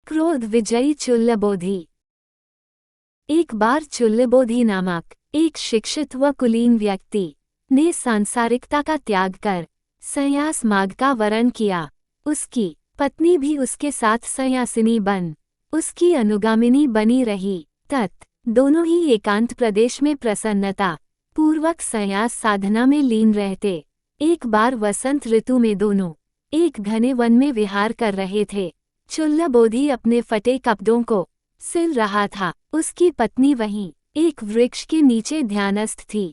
क्रोध विजयी चुल्लबोधि। एक बार चुल्लबोधि नामक एक शिक्षित व कुलीन व्यक्ति ने सांसारिकता का त्याग कर संन्यास मार्ग का वरण किया। उसकी पत्नी भी उसके साथ संन्यासिनी बन उसकी अनुगामिनी बनी रही। दोनों ही एकांत प्रदेश में प्रसन्नता पूर्वक संन्यास साधना में लीन रहते। एक बार वसंत ऋतु में दोनों एक घने वन में विहार कर रहे थे। चुल्लबोधि अपने फटे कपड़ों को सिल रहा था। उसकी पत्नी वहीं एक वृक्ष के नीचे ध्यानस्थ थी।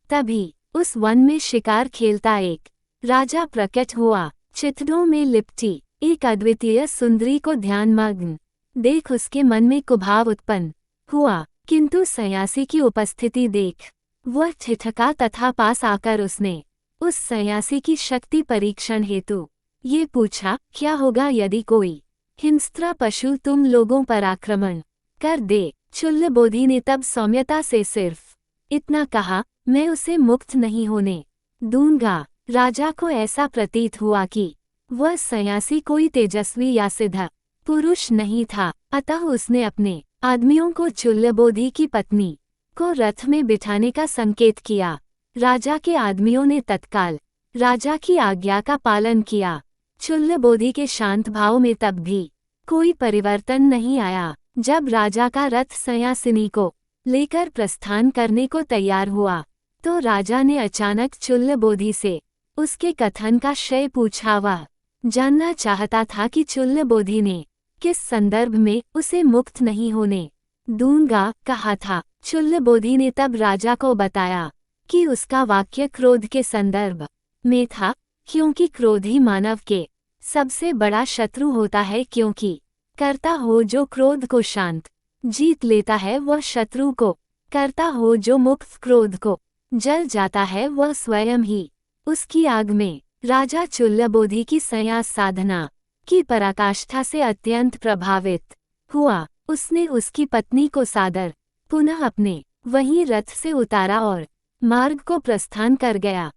तभी उस वन में शिकार खेलता एक राजा प्रकट हुआ। चित्रों में लिपटी एक अद्वितीय सुंदरी को ध्यानमग्न देख उसके मन में कुभाव उत्पन्न हुआ, किंतु संन्यासी की उपस्थिति देख वह ठिठका तथा पास आकर उसने उस संन्यासी की शक्ति परीक्षण हेतु ये पूछा, क्या होगा यदि कोई हिंस्त्र पशु तुम लोगों पर आक्रमण कर दे। चुल्लबोधि ने तब सौम्यता से सिर्फ इतना कहा, मैं उसे मुक्त नहीं होने दूंगा। राजा को ऐसा प्रतीत हुआ कि वह संन्यासी कोई तेजस्वी या सिद्ध पुरुष नहीं था, अतः उसने अपने आदमियों को चुल्लबोधि की पत्नी को रथ में बिठाने का संकेत किया। राजा के आदमियों ने तत्काल राजा की आज्ञा का पालन किया। चुल्लबोधि के शांत भाव में तब भी कोई परिवर्तन नहीं आया। जब राजा का रथ संन्यासिनी को लेकर प्रस्थान करने को तैयार हुआ तो राजा ने अचानक चुल्लबोधि से उसके कथन का श्रेय पूछा। वह जानना चाहता था कि चुल्लबोधि ने किस संदर्भ में उसे मुक्त नहीं होने दूंगा कहा था। चुल्लबोधि ने तब राजा को बताया कि उसका वाक्य क्रोध के संदर्भ में था, क्योंकि क्रोधी मानव के सबसे बड़ा शत्रु होता है, क्योंकि करता हो जो क्रोध को शांत जीत लेता है वह शत्रु को, करता हो जो मुक्त क्रोध को जल जाता है वह स्वयं ही उसकी आग में। राजा चुल्लबोधि की संन्यास साधना की पराकाष्ठा से अत्यंत प्रभावित हुआ। उसने उसकी पत्नी को सादर पुनः अपने वहीं रथ से उतारा और मार्ग को प्रस्थान कर गया।